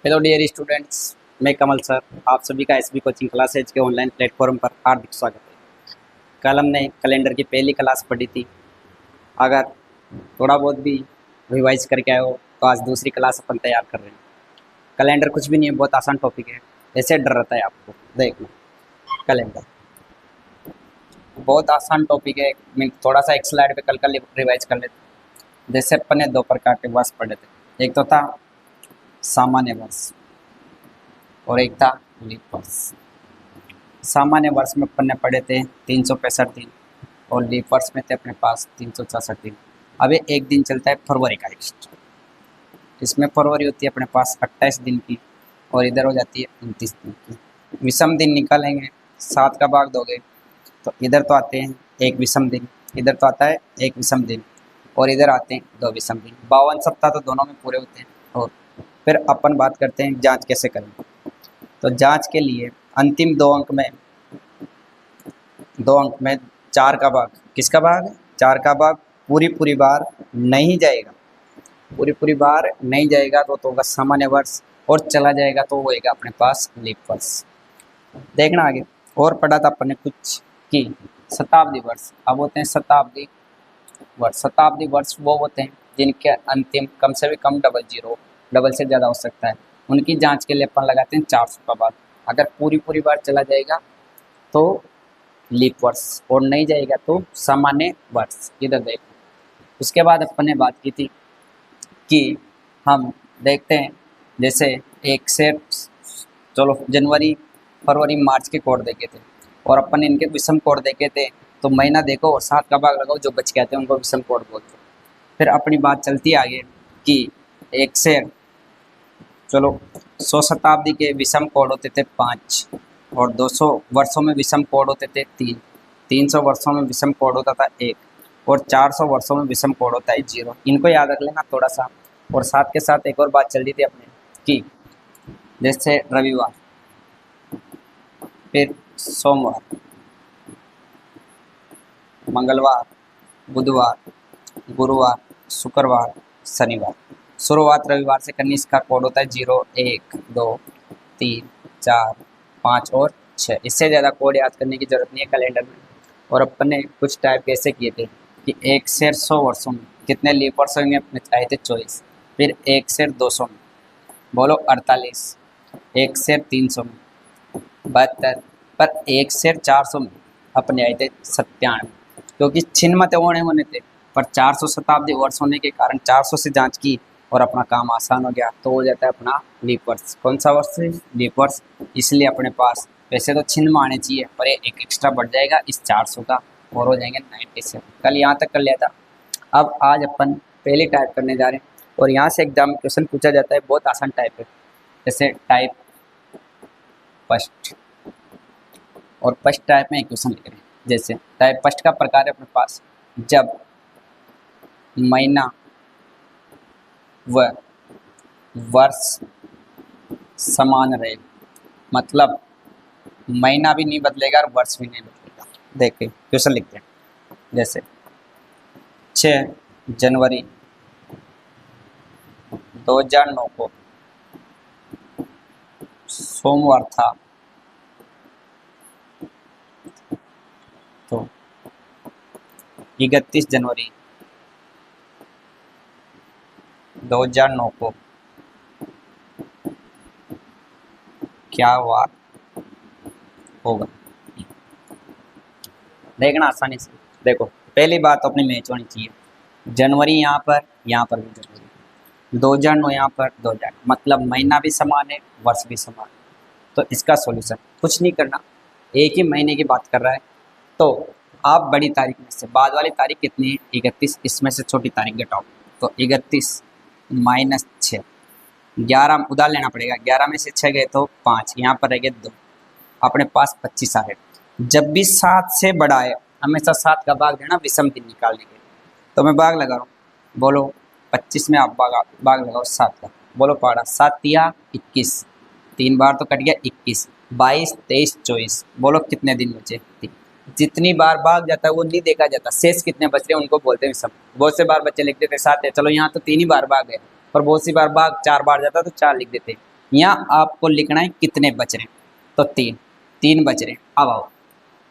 Hello dear students, मैं कमल sir आप सभी का एसबी कोचिंग क्लासेज के ऑनलाइन प्लेटफॉर्म पर हार्दिक स्वागत है। कल हमने कैलेंडर की पहली क्लास पढ़ी थी। अगर थोड़ा बहुत भी रिवाइज करके आए हो तो आज दूसरी क्लास अपन तैयार कर रहे हैं। कैलेंडर कुछ भी नहीं है, बहुत आसान टॉपिक है, ऐसे डर रहता है आपको। देख लो, कैलेंडर बहुत आसान टॉपिक है। मैं थोड़ा सा एक स्लाइड पे कल रिवाइज कर लेते हैं। जैसे अपन ने दो प्रकार के वर्ष पढ़े थे, एक तो था सामान्य वर्ष और एक था लीप वर्ष। सामान्य वर्ष में अपन ने पढ़े थे 365 दिन और लीप वर्ष में थे अपने पास 364 दिन। अब ये एक दिन चलता है फरवरी का एक्स्ट्रा, इसमें फरवरी होती है अपने पास 28 दिन की और इधर हो जाती है 29 दिन की। विषम दिन निकालेंगे, 7 का भाग दोगे तो इधर तो आते हैं एक विषम दिन, इधर तो आता है एक विषम दिन और इधर आते हैं 2 विषम दिन। 52 सप्ताह तो दोनों में पूरे होते हैं। और फिर अपन बात करते हैं जांच कैसे करें। तो जांच के लिए अंतिम 2 अंक में 4 का भाग, किसका भाग? 4 का भाग पूरी बार नहीं जाएगा, पूरी बार नहीं जाएगा तो होगा सामान्य वर्ष और चला जाएगा तो होएगा अपने पास लीप वर्ष। देखना आगे और पढ़ा था अपन ने कुछ कि शताब्दी वर्ष। अब होते हैं शताब्दी वर्ष। शताब्दी वर्ष वो होते हैं जिनके अंतिम कम से भी कम डबल से ज़्यादा हो सकता है। उनकी जांच के लिए अपन लगाते हैं 400 का भाग। अगर पूरी बार चला जाएगा तो लीप वर्ष और नहीं जाएगा तो सामान्य वर्ष। इधर देखो, उसके बाद अपन ने बात की थी कि हम देखते हैं जैसे एक से चलो जनवरी फरवरी मार्च के कोड देखे थे और अपन ने इनके विषम कोड देखे थे। तो महीना देखो और 7 का भाग लगाओ, जो बच के आते हैं उनको विषम कोड बोलते हैं। फिर अपनी बात चलती है आगे कि एक से चलो 100 शताब्दी के विषम कोड होते थे 5 और 200 वर्षों में विषम कोड होते थे 3, 300 वर्षों में विषम कोड होता था 1 और 400 वर्षों में विषम कोड होता है 0। इनको याद रख लेना थोड़ा सा। और साथ के साथ एक और बात चल रही थी अपने कि जैसे रविवार, फिर सोमवार, मंगलवार, बुधवार, गुरुवार, शुक्रवार, शनिवार। शुरुआत रविवार से करनी, इसका कोड होता है 0, 1, 2, 3, 4, 5 और 6। इससे ज़्यादा कोड याद करने की ज़रूरत नहीं है कैलेंडर में। और अपन ने कुछ टाइप कैसे किए थे कि 1 से 100 वर्षों में कितने लीप वर्ष होंगे, अपने चाहे थे 24। फिर 1 से 200 में बोलो 48, 1 से 300 में 72, पर 1 से 400 में अपने आए थे 97, क्योंकि छिन्न मत होने थे। पर 400 शताब्दी वर्ष होने के कारण 400 से जांच की और अपना काम आसान हो गया, तो हो जाता है अपना लीप वर्ष। कौन सा वर्ष है? लीप वर्ष। इसलिए अपने पास वैसे तो छिन्न में आने चाहिए, पर एक एक्स्ट्रा बढ़ जाएगा इस 400 का और हो जाएंगे 97। कल यहाँ तक कर लिया था। अब आज अपन पहले टाइप करने जा रहे हैं और यहाँ से एग्जाम में क्वेश्चन पूछा जाता है, बहुत आसान टाइप है। जैसे टाइप फर्स्ट, और फर्स्ट टाइप में एक क्वेश्चन लिख रहे हैं। जैसे टाइप फर्स्ट का प्रकार है अपने पास जब महीना व वर्ष समान रहे, मतलब महीना भी नहीं बदलेगा और वर्ष भी नहीं बदलेगा। देखिए क्वेश्चन लिखते हैं। जैसे 6 जनवरी 2009 को सोमवार था, तो 31 जनवरी 2009 को क्या वार होगा? देखना आसानी से। देखो पहली बात तो अपनी मैच होनी चाहिए। जनवरी यहाँ पर भी जनवरी, 2009 यहाँ पर 2000, मतलब महीना भी समान है, वर्ष भी समान है। तो इसका सॉल्यूशन कुछ नहीं करना, एक ही महीने की बात कर रहा है तो आप बड़ी तारीख में से बाद वाली तारीख कितनी है? 31, इसमें से छोटी तारीख घटाओ तो 31 माइनस 6, 11 उधार लेना पड़ेगा। 11 में से 6 गए तो 5, यहाँ पर रह गए 2, अपने पास 25 आ रहे। जब भी 7 से बड़ा है हमेशा 7 का भाग देना विषम दिन निकालने के लिए। तो मैं भाग लगा रहा हूँ, बोलो 25 में आप भाग लगाओ 7 का, बोलो पाड़ा 7 तिया 21, 3 बार तो कट गया 21, 22, 23, 24, बोलो कितने दिन बचे? 3। जितनी बार भाग जाता है वो नहीं देखा जाता, शेष कितने बच रहे हैं उनको बोलते हैं विषम। बहुत से बार बच्चे लिख देते 7 है, चलो यहाँ तो 3 ही बार भाग गए, पर बहुत सी बार भाग 4 बार जाता तो 4 लिख देते। यहाँ आपको लिखना है कितने बच रहे हैं, तो 3 बच रहे हैं। अब आओ,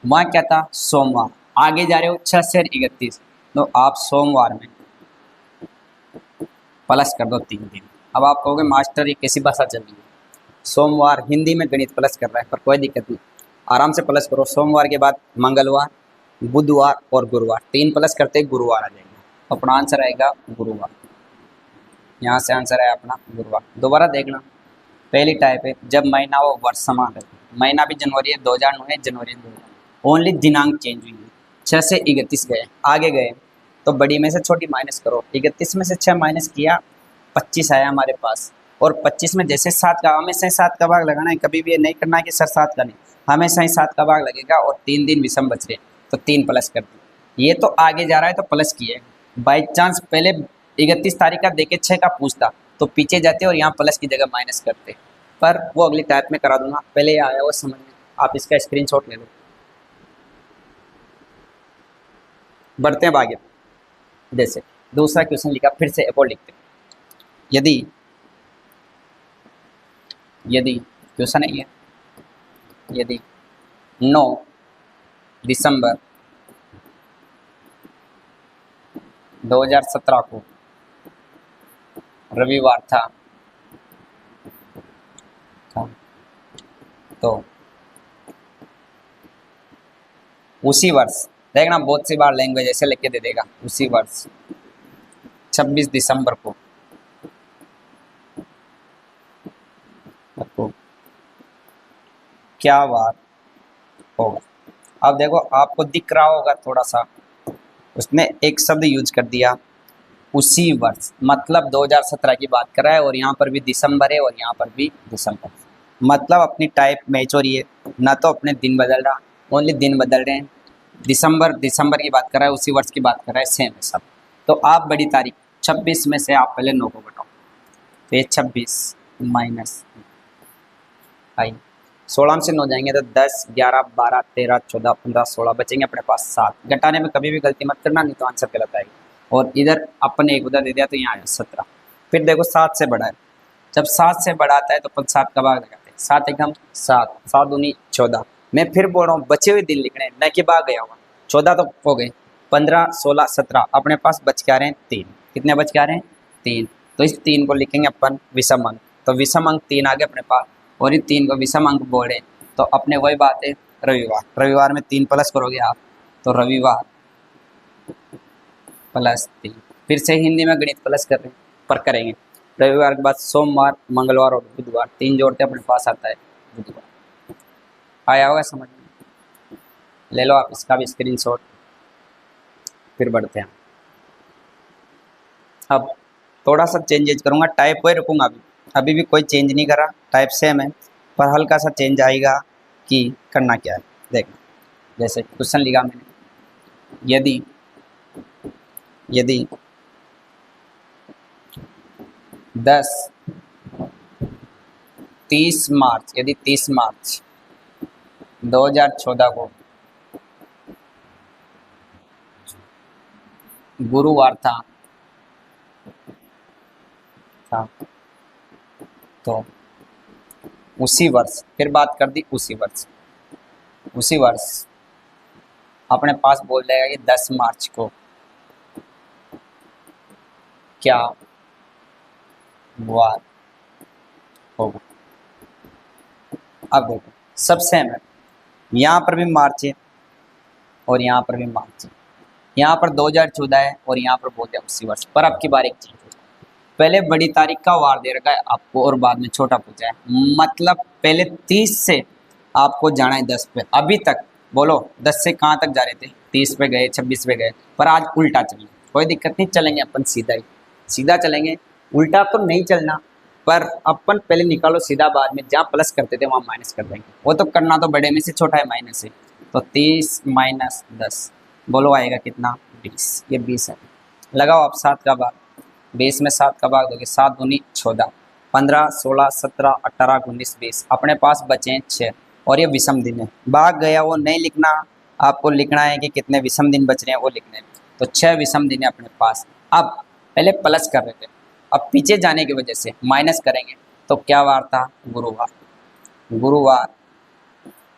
वहाँ क्या था, सोमवार, आगे जा रहे हो 6 से 31, तो आप सोमवार में प्लस कर दो 3 दिन। अब आप कहोगे मास्टर ये कैसी भाषा चल रही है, सोमवार हिंदी में गणित प्लस कर रहा है, पर कोई दिक्कत नहीं, आराम से प्लस करो। सोमवार के बाद मंगलवार, बुधवार और गुरुवार, 3 प्लस करते गुरुवार आ जाएगा, अपना आंसर आएगा गुरुवार। यहाँ से आंसर है अपना गुरुवार। दोबारा देखना, पहली टाइप है जब महीना वो वर्ष समान है, महीना भी जनवरी है 2009 है, जनवरी 2009, ओनली दिनांक चेंज हुई है। 6 से 31 गए, आगे गए तो बड़ी में से छोटी माइनस करो, 31 में से 6 माइनस किया, 25 आया हमारे पास। और 25 में जैसे 7 का, हमेशा ही 7 का भाग लगाना है, कभी भी ये नहीं करना है कि सर 7 का नहीं, हमेशा ही 7 का भाग लगेगा। और 3 दिन विषम बच रहे, तो 3 प्लस कर दिए। ये तो आगे जा रहा है तो प्लस किए, बाई चांस पहले 31 तारीख का देके 6 का पूछता तो पीछे जाते और यहाँ प्लस की जगह माइनस करते, पर वो अगली टाइप में करा दूंगा, पहले ये आया वो समझ में, आप इसका स्क्रीनशॉट ले लो। बढ़ते हैं आगे, जैसे दूसरा क्वेश्चन लिखा, फिर से एक और लिखते हैं। यदि क्वेश्चन है ये, यदि 9 दिसंबर 2017 को रविवार था, तो उसी वर्ष, देखना बहुत सी बार लैंग्वेज ऐसे लिख के दे देगा, उसी वर्ष 26 दिसंबर को आपको क्या वार होगा। अब देखो आपको दिख रहा होगा थोड़ा सा, उसने एक शब्द यूज कर दिया, उसी वर्ष, मतलब 2017 की बात कर रहा है, और यहाँ पर भी दिसंबर है और यहाँ पर भी दिसंबर, मतलब अपनी टाइप मैच हो रही है ना, तो अपने दिन बदल रहा, ओनली दिन बदल रहे हैं। दिसंबर की बात कर रहा है, उसी वर्ष की बात कर रहा है, सेम है सब। तो आप बड़ी तारीख 26 में से आप पहले 9 को घटाओ, तो ये 26 माइनस आई, 16 से 9 जाएंगे तो 10, 11, 12, 13, 14, 15, 16 बचेंगे अपने पास 7। घटाने में कभी भी गलती मत करना, नहीं तो आंसर गलत आएगा। और इधर अपन ने एक उधर दे दिया तो यहाँ आया 17। फिर देखो 7 से बढ़ा है, जब 7 से बढ़ाता है तो अपन 7 का भाग लगाते हैं, 7 एकम 7, 7 दूनी 14। मैं फिर बोल रहा हूँ बचे हुए दिन लिखने, न कि भाग गया हुआ। 14 तो हो गए, 15, 16, 17 अपने पास बच के आ रहे हैं 3। कितने बच के आ रहे हैं 3, तो इस 3 को लिखेंगे अपन विषम अंक, तो विषम अंक 3 आ गए अपने पास, और इस 3 को विषम अंक बोले तो अपने वही बात है रविवार। रविवार में 3 प्लस करोगे आप, तो रविवार प्लस 3। फिर से हिंदी में गणित प्लस कर रहे हैं, पर करेंगे रविवार के बाद सोमवार, मंगलवार और बुधवार, 3 जोड़ते अपने पास आता है बुधवार। आया होगा समझ में, ले लो आप इसका भी स्क्रीनशॉट। फिर बढ़ते हैं, अब थोड़ा सा चेंजेज करूँगा, टाइप वही रखूँगा, अभी भी कोई चेंज नहीं करा, टाइप सेम है, पर हल्का सा चेंज आएगा कि करना क्या है। देखना, जैसे क्वेश्चन लिखा मैंने, यदि 30 मार्च 2014 को गुरुवार था, तो उसी वर्ष, फिर बात कर दी उसी वर्ष अपने पास बोल जाएगा कि 10 मार्च को क्या वार होगा। अब देखो सब सेम है, यहाँ पर भी मार्च है और यहाँ पर भी मार्च है, यहाँ पर 2014 है और यहाँ पर बोलते हैं उसी वर्ष। पर अब की बार एक चीज, पहले बड़ी तारीख का वार दे रखा है आपको और बाद में छोटा पूछा है, मतलब पहले 30 से आपको जाना है 10 पे। अभी तक बोलो 10 से कहाँ तक जा रहे थे, 30 पे गए, 26 पे गए, पर आज उल्टा चलेंगे, कोई दिक्कत नहीं, चलेंगे अपन सीधा चलेंगे, उल्टा तो नहीं चलना, पर अपन पहले निकालो सीधा, बाद में जहाँ प्लस करते थे वहाँ माइनस कर देंगे, वो तो करना तो बड़े में से छोटा है माइनस है, तो 30 माइनस 10 बोलो आएगा कितना, 20। ये 20 है, लगाओ आप 7 का भाग, 20 में 7 का भाग दोगे, 7 दूनी 14, 15, 16, 17, 18, 19, 20 अपने पास बचे 6, और ये विषम दिन है, भाग गया वो नहीं लिखना, आपको लिखना है कि कितने विषम दिन बच रहे हैं वो लिखने हैं। तो 6 विषम दिन है अपने पास। अब पहले प्लस कर रहे थे, अब पीछे जाने की वजह से माइनस करेंगे, तो क्या वार था? गुरुवार। गुरुवार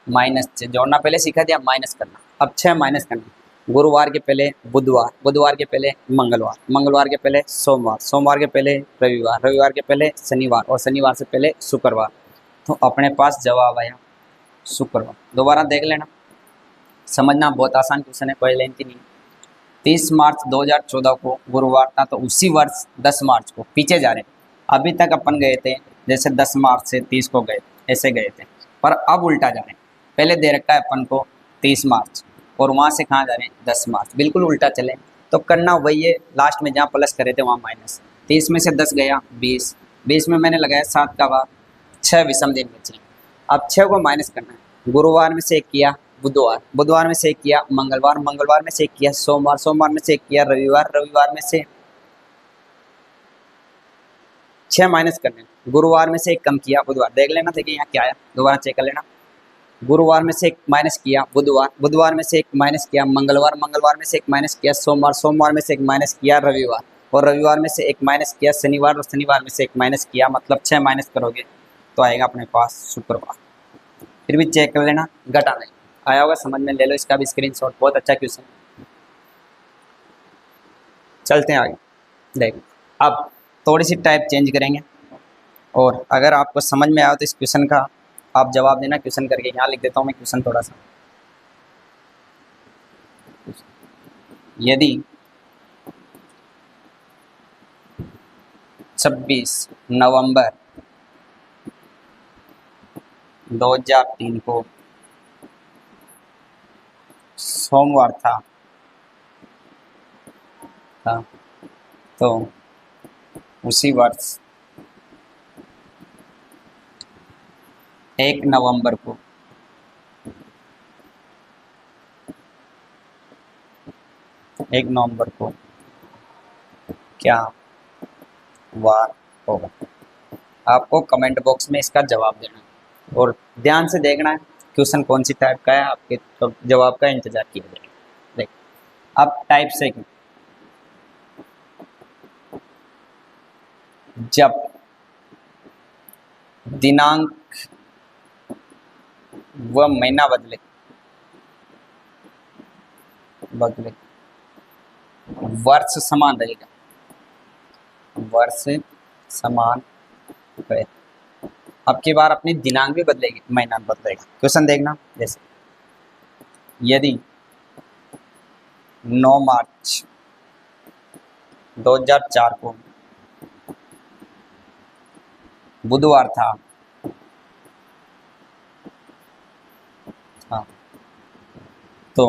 माइनस 6, जोड़ना पहले सीखा दिया, माइनस करना, अब 6 माइनस करना। गुरुवार के पहले बुधवार, बुधवार के पहले मंगलवार, मंगलवार के पहले सोमवार, सोमवार के पहले रविवार, रविवार के पहले शनिवार और शनिवार से पहले शुक्रवार। तो अपने पास जवाब आया शुक्रवार। दोबारा देख लेना, समझना, बहुत आसान क्वेश्चन है, कोई लेंथी नहीं। 30 मार्च 2014 को गुरुवार था, तो उसी वर्ष 10 मार्च को, पीछे जा रहे हैं, अभी तक अपन गए थे जैसे 10 मार्च से 30 को गए, ऐसे गए थे, पर अब उल्टा जा रहे हैं। पहले दे रखा है अपन को 30 मार्च और वहाँ से कहाँ जा रहे हैं? 10 मार्च, बिल्कुल उल्टा चले। तो करना वही है, लास्ट में जहाँ प्लस करे थे वहाँ माइनस। 30 में से 10 गया 20, 20 में मैंने लगाया 7 का भाग, 6 विषम दिन बचे। अब 6 को माइनस करना है। गुरुवार में से 1 किया बुधवार, बुधवार में से 1 किया मंगलवार, मंगलवार में से 1 किया सोमवार, सोमवार में से 1 किया रविवार, रविवार में से 6 माइनस करने, गुरुवार में से 1 कम किया बुधवार। देख लेना, देखिए यहाँ क्या आया, दोबारा चेक कर लेना। गुरुवार में से 1 माइनस किया बुधवार, बुधवार में से 1 माइनस किया मंगलवार, मंगलवार में से 1 माइनस किया सोमवार, सोमवार में से 1 माइनस किया रविवार और रविवार में से 1 माइनस किया शनिवार और शनिवार में से 1 माइनस किया, मतलब 6 माइनस करोगे तो आएगा अपने पास शुक्रवार। फिर भी चेक कर लेना, घटा नहीं आया होगा समझ में, ले लो इसका भी स्क्रीनशॉट, बहुत अच्छा क्वेश्चन। चलते हैं आगे, देख अब थोड़ी सी टाइप चेंज करेंगे और अगर आपको समझ में आया तो इस क्वेश्चन का आप जवाब देना क्वेश्चन करके। यहाँ लिख देता हूँ मैं क्वेश्चन थोड़ा सा। यदि 26 नवंबर 2003 को सोमवार था तो उसी वर्ष 1 नवंबर को क्या वार होगा? आपको कमेंट बॉक्स में इसका जवाब देना है और ध्यान से देखना है क्वेश्चन कौन सी टाइप का है, आपके तो जवाब का इंतजार किया जाएगा। देख अब टाइप से जब दिनांक व महीना बदले वर्ष समान रहेगा, वर्ष समान रहे। अब की बार अपनी दिनांक भी बदलेगी, महीना बदलेगा। क्वेश्चन देखना, जैसे यदि 9 मार्च 2004 को बुधवार था, तो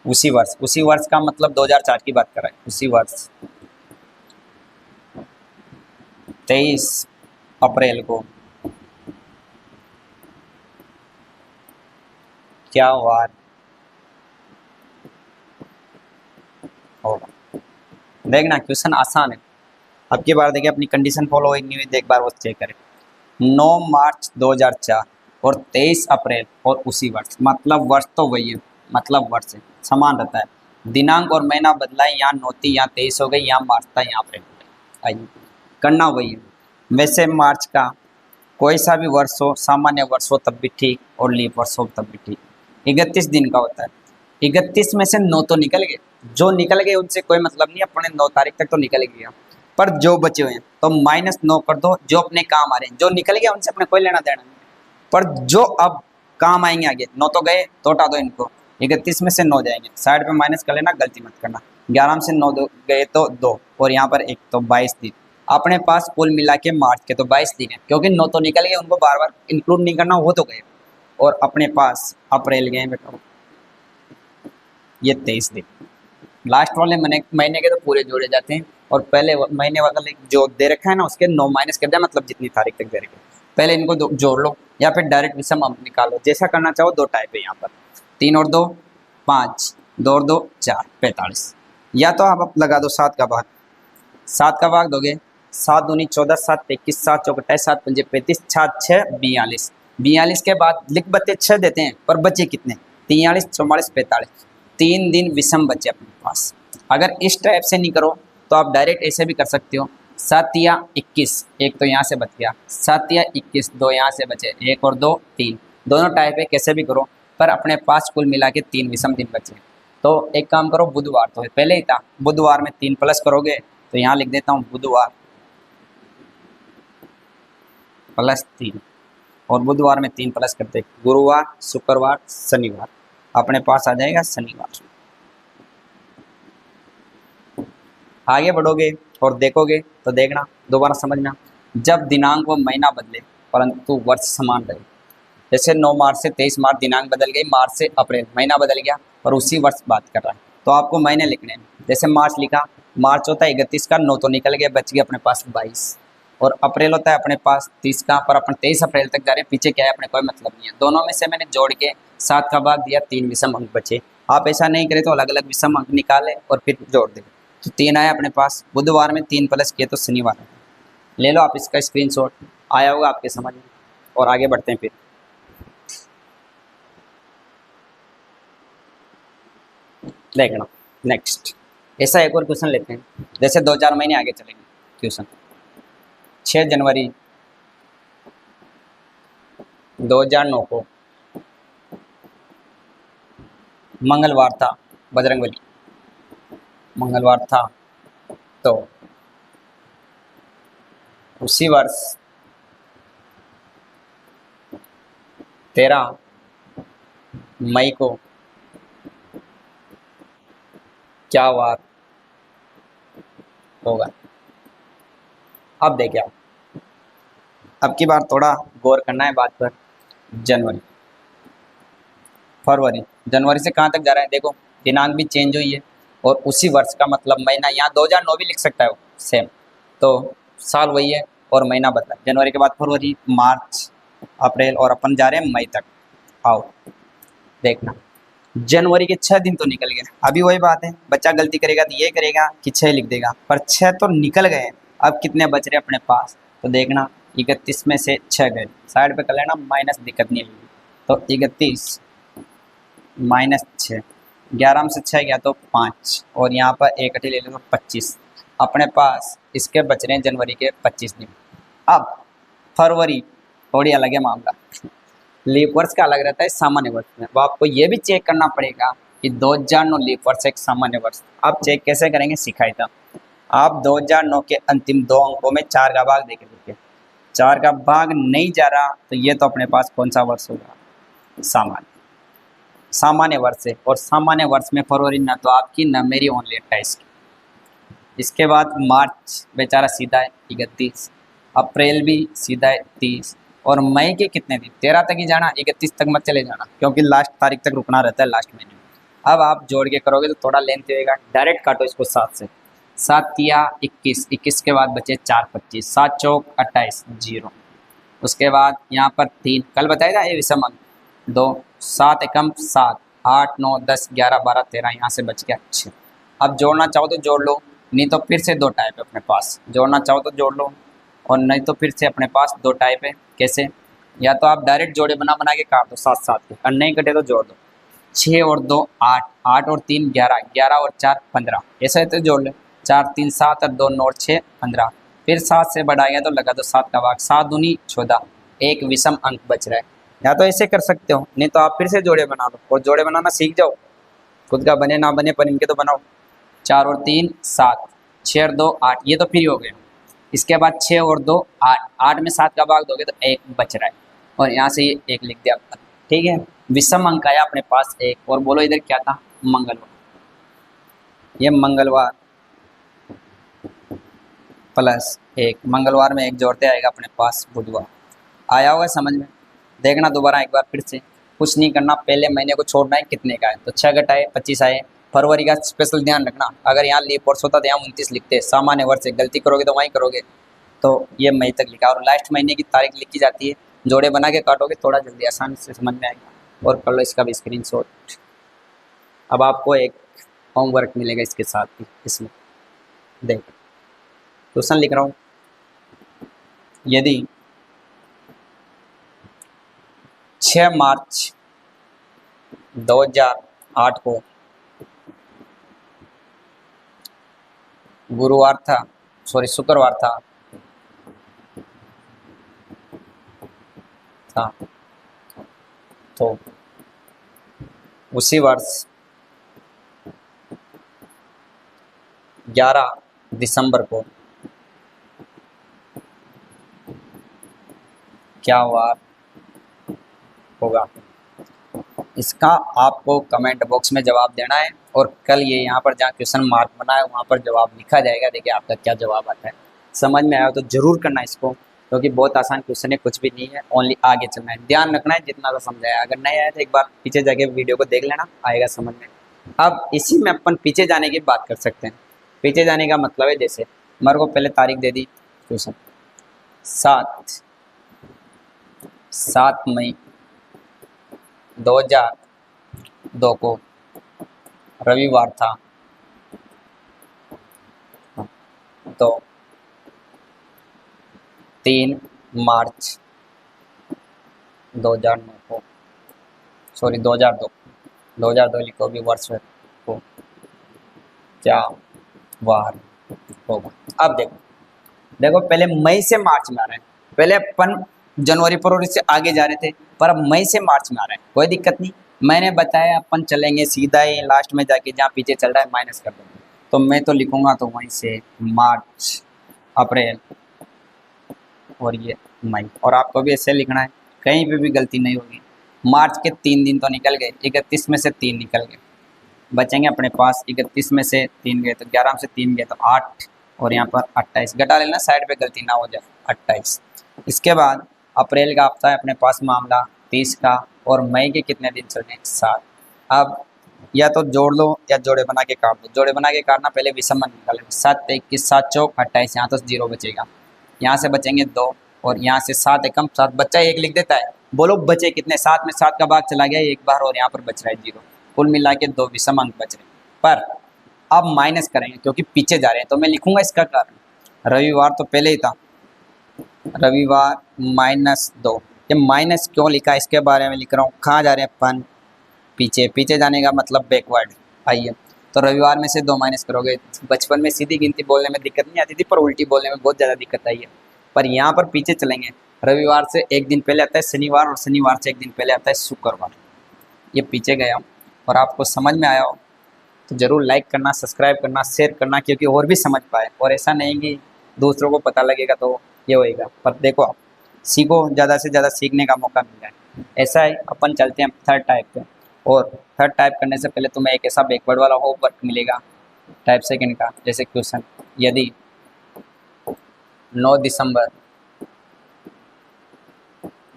उसी वर्ष का मतलब 2004 की बात कर रहे हैं, उसी वर्ष 23 अप्रैल को क्या वार होगा? देखना क्वेश्चन आसान है। अब की बार देखिए अपनी कंडीशन फॉलो हुई नहीं हुई, एक बार वो चेक करें। 9 मार्च 2004 और 23 अप्रैल और उसी वर्ष, मतलब वर्ष तो वही है, मतलब वर्ष है, समान रहता है। दिनांक और महीना बदला है, यहाँ 9 थी यहाँ 23 हो गई, यहाँ मार्च था यहाँ अप्रैल हो गई। आइए करना वही है। वैसे मार्च का कोई सा भी वर्ष हो, सामान्य वर्ष हो तब भी ठीक और लीप वर्ष हो तब भी ठीक। 31 दिन का होता है, 31 में से 9 तो निकल गए, जो निकल गए उनसे कोई मतलब नहीं, अपने 9 तारीख तक तो निकल गया, पर जो बचे हुए हैं तो -9 कर दो, जो अपने काम आ रहे हैं। जो निकल गया उनसे अपने कोई लेना देना नहीं, पर जो अब काम आएंगे आगे, 9 तो गए तो हटा दो इनको, 31 में से 9 जाएंगे, साइड पे माइनस कर लेना, गलती मत करना। 11 में से 9 गए तो 2 और यहाँ पर 1, तो 22 दिन। अपने पास कुल मिला के मार्च के तो 22 दिन है, क्योंकि 9 तो निकल गए, उनको बार बार इंक्लूड नहीं करना, वो तो गए। और अपने पास अप्रैल गए बेटा, ये 23 दिन। लास्ट वाले महीने के तो पूरे जोड़े जाते हैं और पहले महीने वाले जो दे रखा है ना उसके 9 माइनस कर दिया, मतलब जितनी तारीख तक दे रखे। पहले इनको जोड़ लो या फिर डायरेक्ट विषम अंक निकालो, जैसा करना चाहो। 2 टाइप है यहाँ पर, 3 और 2 5, 2 और 2 4, 45। या तो आप लगा दो 7 का भाग, 7 का भाग दोगे, 7 दूनी 14, 7 21, 7 चौक 28, 7 पंजे 35, 7 6 42। 42 के बाद लिख बत्ते 6 देते हैं, पर बचे कितने? 43, 44, 45। 3 दिन विषम बचे अपने पास। अगर इस टाइप से नहीं करो तो आप डायरेक्ट ऐसे भी कर सकते हो, 7 या 21, एक तो यहाँ से बच गया, 7 या 21, दो यहाँ से बचे, एक और दो 3, दोनों टाइप है, कैसे भी करो, पर अपने पास कुल मिला के 3 विषम दिन बचे। तो एक काम करो, बुधवार तो पहले ही था, बुधवार में 3 प्लस करोगे तो यहाँ लिख देता हूँ बुधवार +3, और बुधवार में 3 प्लस करते, गुरुवार, शुक्रवार, शनिवार, अपने पास आ जाएगा शनिवार। आगे बढ़ोगे और देखोगे तो देखना, दोबारा समझना, जब दिनांक व महीना बदले परंतु वर्ष समान रहे, जैसे 9 मार्च से 23 मार्च दिनांक बदल गई, मार्च से अप्रैल महीना बदल गया, और उसी वर्ष बात कर रहा है, तो आपको महीने लिखने हैं। जैसे मार्च लिखा, मार्च होता है 31 का, 9 तो निकल गया, बच गया अपने पास 22, और अप्रैल होता है अपने पास 30 का, पर अपन 23 अप्रैल तक जा रहे हैं, पीछे क्या है अपने कोई मतलब नहीं है। दोनों में से मैंने जोड़ के 7 का भाग दिया, 3 विषम अंक बचे। आप ऐसा नहीं करें तो अलग अलग विषम अंक निकालें और फिर जोड़ दें, तो 3 आया अपने पास। बुधवार में 3 प्लस किए तो शनिवार आया। ले लो आप इसका स्क्रीनशॉट, आया होगा आपके समझ में, और आगे बढ़ते हैं फिर। देखना नेक्स्ट, ऐसा एक और क्वेश्चन लेते हैं, जैसे 2-4 महीने आगे चलेंगे। क्वेश्चन 6 जनवरी 2009 को मंगलवार था, बजरंगबली मंगलवार था, तो उसी वर्ष 13 मई को क्या वार होगा। अब देखिए, अब की बार थोड़ा गौर करना है बात पर। जनवरी, फरवरी, जनवरी से कहाँ तक जा रहा है, देखो दिनांक भी चेंज हुई है, और उसी वर्ष का मतलब महीना, यहाँ 2009 भी लिख सकता है वो सेम, तो साल वही है और महीना बदला। जनवरी के बाद फरवरी, मार्च, अप्रैल, और अपन जा रहे हैं मई तक। आओ देखना, जनवरी के 6 दिन तो निकल गए। अभी वही बात है, बच्चा गलती करेगा तो ये करेगा कि 6 लिख देगा, पर 6 तो निकल गए। अब कितने बच रहे अपने पास, तो देखना 31 में से 6 गए, साइड पे कर लेना माइनस, दिक्कत नहीं होगी। तो 31 माइनस 6, 11 में से 6 गया तो 5, और यहाँ पर एक ले लो तो 25, अपने पास इसके बच रहे हैं जनवरी के 25 दिन। अब फरवरी थोड़ी अलग है मामला, लीप वर्ष का अलग रहता है सामान्य वर्ष में। वो आपको ये भी चेक करना पड़ेगा कि 2009 लीप वर्ष एक सामान्य वर्ष। आप चेक कैसे करेंगे, सिखाई था। आप 2009 के अंतिम 2 अंकों में 4 का भाग देखे देखिए, 4 का भाग नहीं जा रहा, तो ये तो अपने पास कौन सा वर्ष होगा, सामान्य वर्ष है। और सामान्य वर्ष में फरवरी ना तो आपकी ना मेरी, ओनली 28 की। इसके बाद मार्च बेचारा सीधा है 31, अप्रैल भी सीधा है 30, और मई के कितने दिन, 13 तक ही जाना, 31 तक मत चले जाना, क्योंकि लास्ट तारीख तक रुकना रहता है लास्ट महीने में। अब आप जोड़ के करोगे तो थोड़ा लेंथ होएगा, डायरेक्ट काटो इसको 7 से, 7 या 21, 21 के बाद बचे 4, 25, 7 चौक 28, 0। उसके बाद यहाँ पर 3, कल बताया था ये विषम अंक, 2, 7 एकम 7, 8, 9, 10, 11, 12, 13, यहाँ से बच गया 6। अब जोड़ना चाहो तो जोड़ लो, नहीं तो फिर से 2 टाइप है अपने पास, जोड़ना चाहो तो जोड़ लो, और नहीं तो फिर से अपने पास 2 टाइप है। कैसे, या तो आप डायरेक्ट जोड़े बना बना के काट दो 7-7 के, और नहीं कटे तो जोड़ दो। 6 और 2 8, 8 और 3 11, 11 और 4 15, ऐसा है तो जोड़ लो। 4 3 7 और 2 9 और 6 15, फिर 7 से बढ़ाएगा तो लगा दो 7 का भाग, 7 दूनी 14, एक विषम अंक बच रहा है। या तो ऐसे कर सकते हो, नहीं तो आप फिर से जोड़े बना लो, और जोड़े बनाना सीख जाओ, खुद का बने ना बने पर इनके तो बनाओ। 4 और 3 7, 6 और 2 8, ये तो फ्री हो गए। इसके बाद 6 और 2 8, 8 में 7 का भाग दोगे तो 1 बच रहा है, और यहाँ से ये 1 लिख दिया। ठीक है, विषम अंक आया अपने पास 1, और बोलो इधर क्या था, मंगलवार। ये मंगलवार प्लस 1, मंगलवार में 1 जोड़ते आएगा अपने पास बुधवार। आया होगा समझ में। देखना दोबारा एक बार फिर से, कुछ नहीं करना, पहले महीने को छोड़ना है कितने का है, तो 6 घटाए 25 आए। फरवरी का स्पेशल ध्यान रखना, अगर यहाँ लीप वर्ष होता तो यहाँ 29 लिखते, सामान्य वर्ष है, गलती करोगे तो वहीं करोगे, तो ये मई तक लिखा, और लास्ट महीने की तारीख लिखी जाती है। जोड़े बना के काटोगे थोड़ा जल्दी आसानी से समझ में आएगा, और कर लो इसका भी स्क्रीनशॉट। अब आपको एक होमवर्क मिलेगा इसके साथ ही, इसमें देख क्वेश्चन लिख रहा हूँ। यदि 6 मार्च 2008 को गुरुवार था, सॉरी शुक्रवार था तो उसी वर्ष 11 दिसंबर को क्या वार होगा? इसका आपको कमेंट बॉक्स में जवाब देना है और कल ये यहाँ पर जहाँ क्वेश्चन मार्क बना है वहाँ पर जवाब लिखा जाएगा। देखिए आपका क्या जवाब आता है। समझ में आया तो ज़रूर करना इसको, क्योंकि बहुत आसान क्वेश्चन है, कुछ भी नहीं है, ओनली आगे चलना है, ध्यान रखना है जितना सा समझाया। अगर नहीं आया तो एक बार पीछे जाके वीडियो को देख लेना, आएगा समझ में। अब इसी में अपन पीछे जाने की बात कर सकते हैं। पीछे जाने का मतलब है, जैसे मेरे को पहले तारीख दे दी क्वेश्चन 7 मई 2002 को रविवार था, तो 3 मार्च 2009 को, सॉरी 2002 लिखो भी वर्ष को क्या वार होगा? अब देखो पहले मई से मार्च में आ रहे हैं, पहले अपन जनवरी फरवरी से आगे जा रहे थे, पर अब मई से मार्च में आ रहे हैं, कोई दिक्कत नहीं। मैंने बताया अपन चलेंगे सीधा ही लास्ट में जाके जहाँ पीछे चल रहा है माइनस कर देंगे। तो मैं तो लिखूंगा तो वहीं से मार्च, अप्रैल और ये मई, और आपको भी ऐसे लिखना है, कहीं पे भी गलती नहीं होगी। मार्च के 3 दिन तो निकल गए, 31 में से 3 निकल गए, बचेंगे अपने पास 31 में से 3 गए तो 11 में से 3 गए तो 8, और यहाँ पर 28 घटा लेना साइड पे, गलती ना हो जाए, 28। इसके बाद अप्रैल का हफ्ता है अपने पास मामला 30 का, और मई के कितने दिन चल रहे हैं? 7। अब या तो जोड़ लो या जोड़े बना के काट दो। जोड़े बना के काटना, पहले विषम निकालेंगे, 7 21 7 चौक 28, यहाँ तो 0 बचेगा, यहाँ से बचेंगे 2, और यहाँ से 7 एकम 7, बच्चा 1 लिख देता है। बोलो बचे कितने? 7 में 7 का भाग चला गया एक बार, और यहाँ पर बच रहा है 0। कुल मिला के 2 विषम अंक बच रहे हैं। पर अब माइनस करेंगे क्योंकि पीछे जा रहे हैं, तो मैं लिखूंगा इसका कारण। रविवार तो पहले ही था, रविवार -2। ये माइनस क्यों लिखा इसके बारे में लिख रहा हूँ। कहाँ जा रहे हैं अपन? पीछे। पीछे जाने का मतलब बैकवर्ड। आइए, तो रविवार में से 2 माइनस करोगे। बचपन में सीधी गिनती बोलने में दिक्कत नहीं आती थी, पर उल्टी बोलने में बहुत ज़्यादा दिक्कत आई है। पर यहाँ पर पीछे चलेंगे, रविवार से एक दिन पहले आता है शनिवार, और शनिवार से एक दिन पहले आता है शुक्रवार। ये पीछे गया और आपको समझ में आया हो तो ज़रूर लाइक करना, सब्सक्राइब करना, शेयर करना, क्योंकि और भी समझ पाए। और ऐसा नहीं कि दूसरों को पता लगेगा तो ये होएगा, पर देखो आप सीखो, ज़्यादा से ज़्यादा सीखने का मौका मिल जाए। ऐसा है, अपन चलते हैं थर्ड टाइप पे। और थर्ड टाइप करने से पहले तुम्हें एक ऐसा बैकवर्ड वाला होमवर्क मिलेगा टाइप सेकंड का। जैसे क्वेश्चन, यदि 9 दिसंबर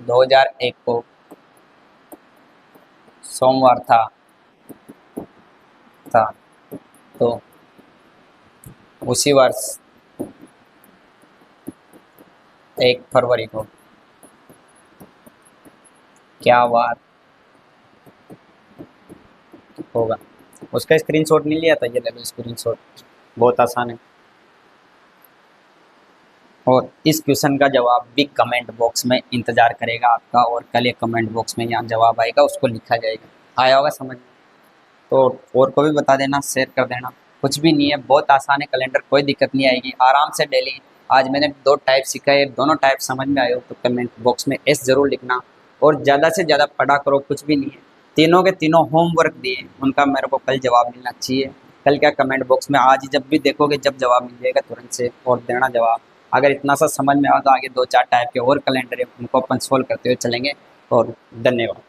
2001 को सोमवार था तो उसी वर्ष 1 फरवरी को क्या वार होगा? उसका स्क्रीनशॉट नहीं लिया था, ये ले लो स्क्रीनशॉट, बहुत आसान है। और इस क्वेश्चन का जवाब भी कमेंट बॉक्स में इंतज़ार करेगा आपका, और कल एक कमेंट बॉक्स में यहाँ जवाब आएगा, उसको लिखा जाएगा। आया होगा समझ में? तो और को भी बता देना, शेयर कर देना, कुछ भी नहीं है, बहुत आसान है कैलेंडर, कोई दिक्कत नहीं आएगी, आराम से डेली। आज मैंने 2 टाइप सिखाए, दोनों टाइप समझ में आए हो तो कमेंट बॉक्स में एस ज़रूर लिखना, और ज़्यादा से ज़्यादा पढ़ा करो, कुछ भी नहीं है। तीनों के तीनों होमवर्क दिए, उनका मेरे को कल जवाब मिलना चाहिए। कल क्या, कमेंट बॉक्स में आज ही जब भी देखोगे, जब जवाब मिल जाएगा तुरंत से और देना जवाब। अगर इतना सा समझ में आया तो आगे 2-4 टाइप के और कैलेंडर है, उनको अपन सोल्व करते हुए चलेंगे। और धन्यवाद।